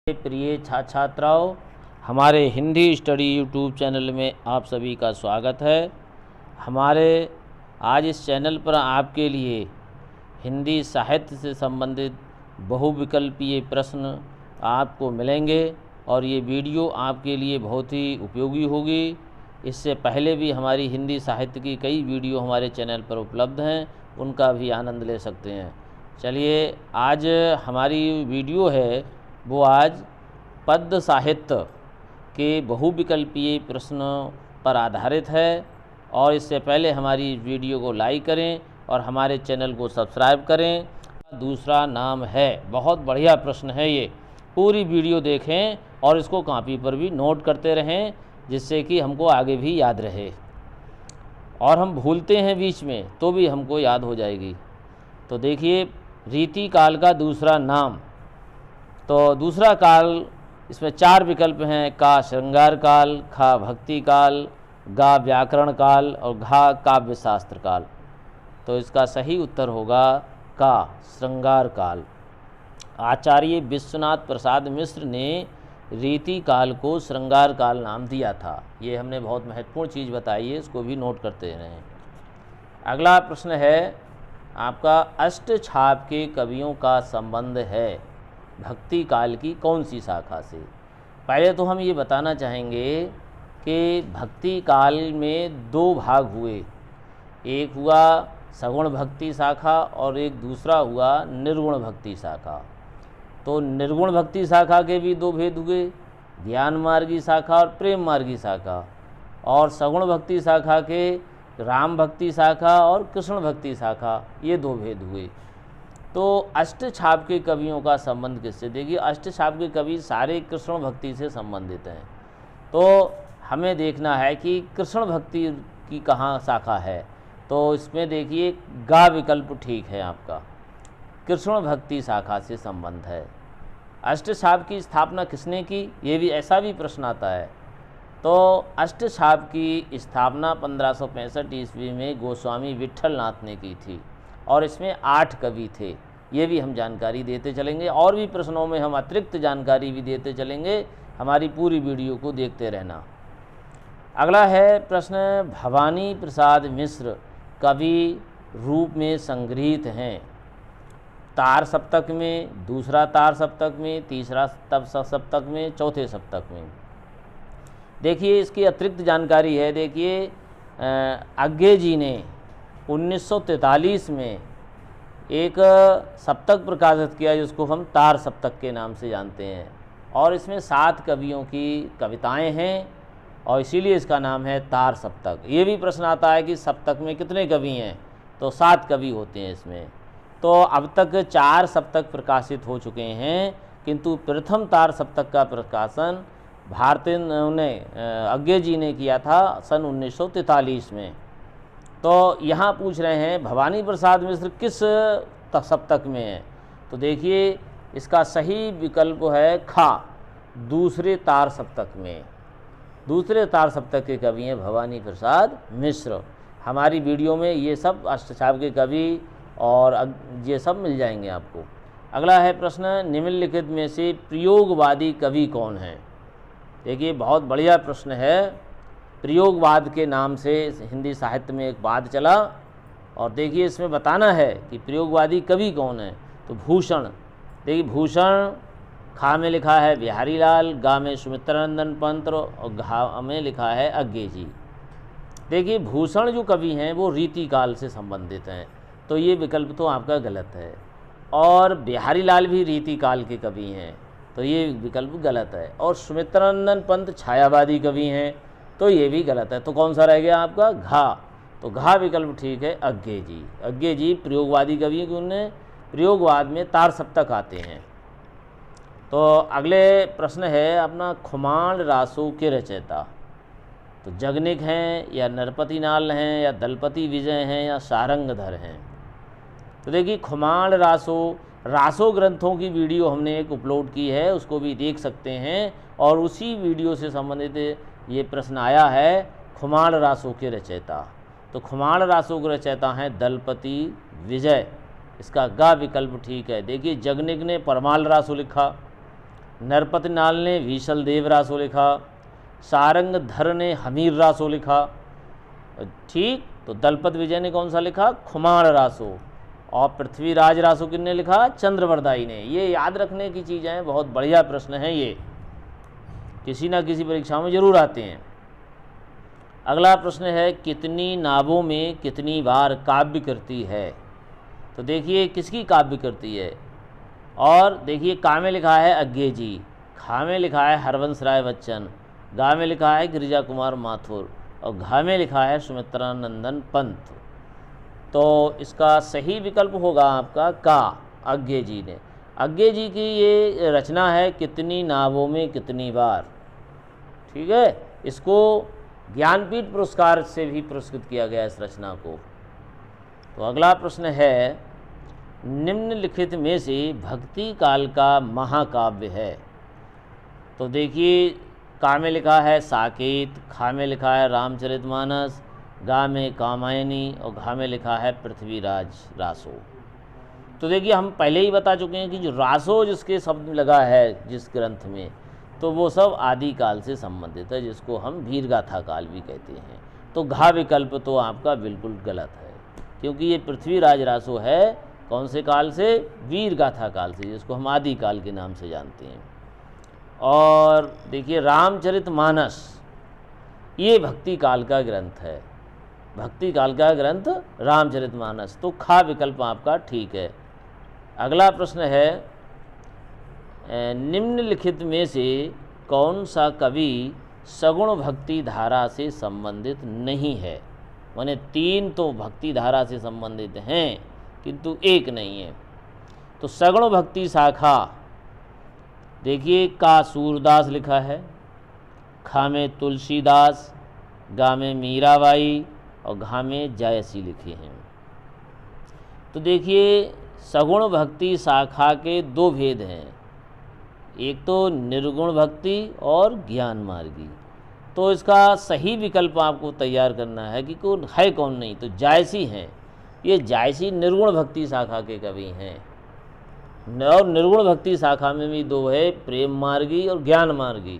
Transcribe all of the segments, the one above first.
प्रिय छात्राओं, हमारे हिंदी स्टडी यूट्यूब चैनल में आप सभी का स्वागत है। हमारे आज इस चैनल पर आपके लिए हिंदी साहित्य से संबंधित बहुविकल्पीय प्रश्न आपको मिलेंगे और ये वीडियो आपके लिए बहुत ही उपयोगी होगी। इससे पहले भी हमारी हिंदी साहित्य की कई वीडियो हमारे चैनल पर उपलब्ध हैं, उनका भी आनंद ले सकते हैं। चलिए, आज हमारी वीडियो है वो आज पद्य साहित्य के बहुविकल्पीय प्रश्नों पर आधारित है। और इससे पहले हमारी वीडियो को लाइक करें और हमारे चैनल को सब्सक्राइब करें। दूसरा नाम है, बहुत बढ़िया प्रश्न है ये, पूरी वीडियो देखें और इसको कॉपी पर भी नोट करते रहें, जिससे कि हमको आगे भी याद रहे। और हम भूलते हैं बीच में तो भी हमको याद हो जाएगी। तो देखिए, रीति काल का दूसरा नाम। तो दूसरा काल, इसमें 4 विकल्प हैं: का श्रृंगार काल, खा भक्ति काल, गा व्याकरण काल और घा काव्य शास्त्र काल। तो इसका सही उत्तर होगा का श्रृंगार काल। आचार्य विश्वनाथ प्रसाद मिश्र ने रीति काल को श्रृंगार काल नाम दिया था। ये हमने बहुत महत्वपूर्ण चीज़ बताई है, इसको भी नोट करते रहें। अगला प्रश्न है आपका, अष्टछाप के कवियों का संबंध है भक्ति काल की कौन सी शाखा से? पहले तो हम ये बताना चाहेंगे कि भक्ति काल में 2 भाग हुए। एक हुआ सगुण भक्ति शाखा और एक दूसरा हुआ निर्गुण भक्ति शाखा। तो निर्गुण भक्ति शाखा के भी 2 भेद हुए, ज्ञान मार्गी शाखा और प्रेम मार्गी शाखा। और सगुण भक्ति शाखा के राम भक्ति शाखा और कृष्ण भक्ति शाखा, ये 2 भेद हुए। तो अष्टछाप के कवियों का संबंध किससे? देखिए, अष्टछाप के कवि सारे कृष्ण भक्ति से संबंधित हैं। तो हमें देखना है कि कृष्ण भक्ति की कहाँ शाखा है। तो इसमें देखिए, गा विकल्प ठीक है आपका, कृष्ण भक्ति शाखा से संबंध है। अष्टछाप की स्थापना किसने की? ये भी ऐसा भी प्रश्न आता है। तो अष्टछाप की स्थापना 1565 ईस्वी में गोस्वामी विट्ठल नाथ ने की थी और इसमें 8 कवि थे। ये भी हम जानकारी देते चलेंगे और भी प्रश्नों में हम अतिरिक्त जानकारी भी देते चलेंगे। हमारी पूरी वीडियो को देखते रहना। अगला है प्रश्न, भवानी प्रसाद मिश्र कवि रूप में संग्रहित हैं तार सप्तक में, दूसरा तार सप्तक में, तीसरा सप्तक में, चौथे सप्तक में। देखिए, इसकी अतिरिक्त जानकारी है। देखिए, अज्ञे जी ने 1943 में एक सप्तक प्रकाशित किया जिसको हम तार सप्तक के नाम से जानते हैं। और इसमें 7 कवियों की कविताएं हैं और इसीलिए इसका नाम है तार सप्तक। ये भी प्रश्न आता है कि सप्तक में कितने कवि हैं? तो 7 कवि होते हैं इसमें। तो अब तक 4 सप्तक प्रकाशित हो चुके हैं, किंतु प्रथम तार सप्तक का प्रकाशन भारतीय ने अज्ञे जी ने किया था सन 1943 में। तो यहाँ पूछ रहे हैं भवानी प्रसाद मिश्र किस सप्तक में है? तो देखिए, इसका सही विकल्प है खा, दूसरे तार सप्तक में। दूसरे तार सप्तक के कवि हैं भवानी प्रसाद मिश्र। हमारी वीडियो में ये सब अष्टछाप के कवि और ये सब मिल जाएंगे आपको। अगला है प्रश्न, निम्नलिखित में से प्रयोगवादी कवि कौन है? देखिए, बहुत बढ़िया प्रश्न है। प्रयोगवाद के नाम से हिंदी साहित्य में एक वाद चला और देखिए, इसमें बताना है कि प्रयोगवादी कवि कौन है। तो भूषण, देखिए भूषण खा में लिखा है बिहारी लाल, गा में सुमित्रानंदन पंत और घा में लिखा है अज्ञे जी। देखिए, भूषण जो कवि हैं वो रीति काल से संबंधित हैं, तो ये विकल्प तो आपका गलत है। और बिहारी लाल भी रीति काल के कवि हैं, तो ये विकल्प गलत है। और सुमित्रानंदन पंत छायावादी कवि हैं, तो ये भी गलत है। तो कौन सा रह गया आपका? घा। तो घा विकल्प ठीक है, अज्ञे जी। अज्ञे जी प्रयोगवादी कवि हैं, उन्हें प्रयोगवाद में तार सप्तक आते हैं। तो अगले प्रश्न है अपना, खुमाण रासों के रचयिता। तो जगनिक हैं या नरपति नाल हैं या दलपति विजय हैं या सारंगधर हैं? तो देखिए, खुमाण रासो ग्रंथों की वीडियो हमने एक अपलोड की है, उसको भी देख सकते हैं। और उसी वीडियो से संबंधित ये प्रश्न आया है, खुमाण रासों के रचयिता। तो खुमाण रासों के रचयिता हैं दलपति विजय। इसका गा विकल्प ठीक है। देखिए, जगनिक ने परमाल रासो लिखा, नरपतिनाल ने भीषल देव रासो लिखा, सारंगधर ने हमीर रासो लिखा, ठीक। तो दलपत विजय ने कौन सा लिखा, खुमाण रासो। और पृथ्वीराज रासो किसने लिखा, चंद्रवरदाई ने। ये याद रखने की चीज़ें हैं, बहुत बढ़िया प्रश्न हैं, ये किसी ना किसी परीक्षा में जरूर आते हैं। अगला प्रश्न है, कितनी नावों में कितनी बार काव्य करती है। तो देखिए किसकी काव्य करती है, और देखिए का में लिखा है अज्ञे जी, खा में लिखा है हरवंश राय बच्चन, गा में लिखा है गिरिजा कुमार माथुर, और घा में लिखा है सुमित्रा नंदन पंत। तो इसका सही विकल्प होगा आपका का, अज्ञे जी ने। अज्ञे जी की ये रचना है कितनी नावों में कितनी बार, ठीक है। इसको ज्ञानपीठ पुरस्कार से भी पुरस्कृत किया गया इस रचना को। तो अगला प्रश्न है, निम्नलिखित में से भक्ति काल का महाकाव्य है। तो देखिए का में लिखा है साकेत, खा में लिखा है रामचरितमानस, गा में कामायनी, और घा में लिखा है पृथ्वीराज रासो। तो देखिए हम पहले ही बता चुके हैं कि जो रासो जिसके शब्द लगा है जिस ग्रंथ में, तो वो सब आदिकाल से संबंधित है, जिसको हम वीरगाथा काल भी कहते हैं। तो घा विकल्प तो आपका बिल्कुल गलत है, क्योंकि ये पृथ्वीराज रासो है कौन से काल से, वीरगाथा काल से, जिसको हम आदिकाल के नाम से जानते हैं। और देखिए रामचरितमानस ये भक्ति काल का ग्रंथ है, भक्ति काल का ग्रंथ रामचरितमानस। तो खा विकल्प आपका ठीक है। अगला प्रश्न है, निम्नलिखित में से कौन सा कवि सगुण भक्ति धारा से संबंधित नहीं है। माने 3 तो भक्ति धारा से संबंधित हैं किंतु एक नहीं है। तो सगुण भक्ति शाखा देखिए का सूरदास लिखा है, खा में तुलसीदास, गा में मीराबाई, और घा में जयसी लिखे हैं। तो देखिए सगुण भक्ति शाखा के 2 भेद हैं, एक तो निर्गुण भक्ति और ज्ञान मार्गी। तो इसका सही विकल्प आपको तैयार करना है कि कौन है कौन नहीं। तो जायसी हैं, ये जायसी निर्गुण भक्ति शाखा के कवि हैं, और निर्गुण भक्ति शाखा में भी 2 है, प्रेम मार्गी और ज्ञान मार्गी।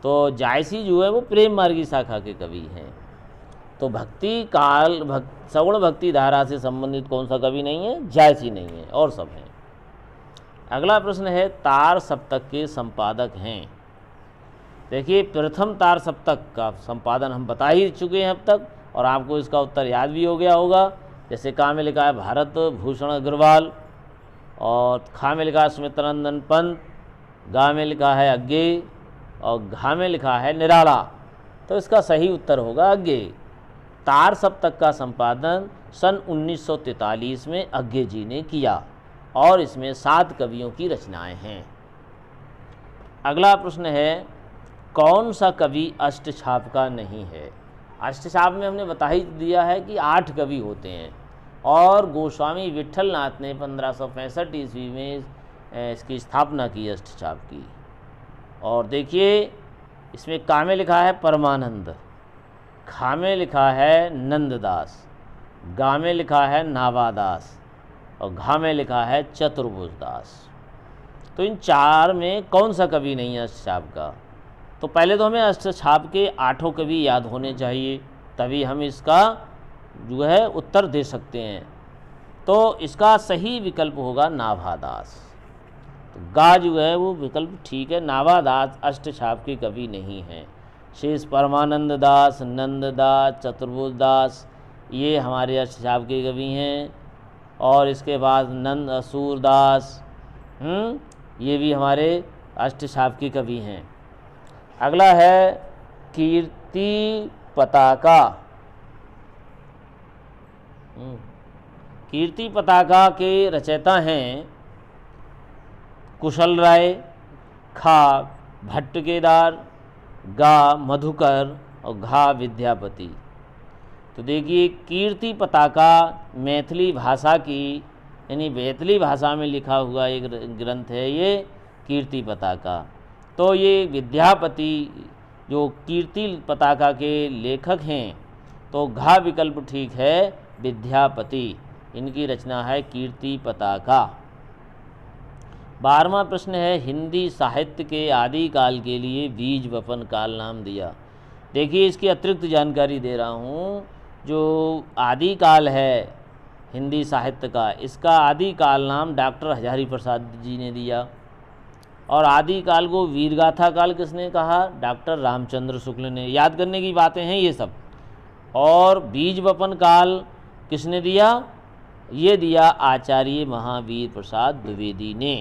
तो जायसी जो है वो प्रेम मार्गी शाखा के कवि हैं। तो भक्ति काल सगुण भक्ति धारा से संबंधित कौन सा कवि नहीं है, जायसी नहीं है, और सब हैं। अगला प्रश्न है, तार सप्तक के संपादक हैं। देखिए प्रथम तार सप्तक का संपादन हम बता ही चुके हैं अब तक, और आपको इसका उत्तर याद भी हो गया होगा। जैसे का में लिखा है भारत भूषण अग्रवाल, और खा में लिखा है सुमित्रानंदन पंत, गा में लिखा है अज्ञे, और घा में लिखा है निराला। तो इसका सही उत्तर होगा अज्ञे। तार सप्तक का संपादन सन 1943 में अज्ञे जी ने किया, और इसमें 7 कवियों की रचनाएं हैं। अगला प्रश्न है, कौन सा कवि अष्टछाप का नहीं है। अष्टछाप में हमने बता ही दिया है कि 8 कवि होते हैं, और गोस्वामी विट्ठलनाथ ने 1565 ईस्वी में इसकी स्थापना की अष्टछाप की। और देखिए इसमें का में लिखा है परमानंद, खा में लिखा है नंददास, गा में लिखा है नावादास, और घा में लिखा है चतुर्भुजदास। तो इन 4 में कौन सा कवि नहीं है अष्टछाप का। तो पहले तो हमें अष्टछाप के 8 कवि याद होने चाहिए, तभी हम इसका जो है उत्तर दे सकते हैं। तो इसका सही विकल्प होगा नाभादास। तो गा जो है वो विकल्प ठीक है, नाभादास अष्टछाप के कवि नहीं हैं। शेष परमानंद दास, नंददास, चतुर्भुजदास ये हमारे अष्टछाप के कवि हैं, और इसके बाद नंद सूरदास ये भी हमारे अष्टछाप के कवि हैं। अगला है कीर्ति पताका। कीर्ति पताका के रचयिता हैं कुशल राय, खा भट्ट केदार, गा मधुकर, और घा विद्यापति। तो देखिए कीर्ति पताका मैथिली भाषा की यानी मैथिली भाषा में लिखा हुआ एक ग्रंथ है ये कीर्ति पताका। तो ये विद्यापति जो कीर्ति पताका के लेखक हैं, तो घा विकल्प ठीक है, विद्यापति इनकी रचना है कीर्ति पताका। 12वां प्रश्न है, हिंदी साहित्य के आदिकाल के लिए बीज वपन काल नाम दिया। देखिए इसकी अतिरिक्त जानकारी दे रहा हूँ। जो आदिकाल है हिंदी साहित्य का, इसका आदिकाल नाम डॉक्टर हजारी प्रसाद जी ने दिया। और आदिकाल को वीरगाथा काल किसने कहा? डॉक्टर रामचंद्र शुक्ल ने। याद करने की बातें हैं ये सब। और बीज वपन काल किसने दिया? ये दिया आचार्य महावीर प्रसाद द्विवेदी ने।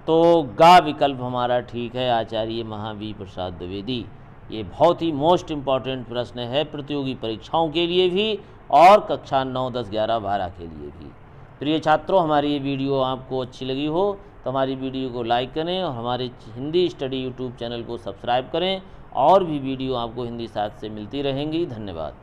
तो गा विकल्प हमारा ठीक है, आचार्य महावीर प्रसाद द्विवेदी। ये बहुत ही मोस्ट इम्पॉर्टेंट प्रश्न है प्रतियोगी परीक्षाओं के लिए भी और कक्षा 9, 10, 11, 12 के लिए भी। प्रिय छात्रों, हमारी ये वीडियो आपको अच्छी लगी हो तो हमारी वीडियो को लाइक करें और हमारे हिंदी स्टडी यूट्यूब चैनल को सब्सक्राइब करें। और भी वीडियो आपको हिंदी साहित्य से मिलती रहेंगी। धन्यवाद।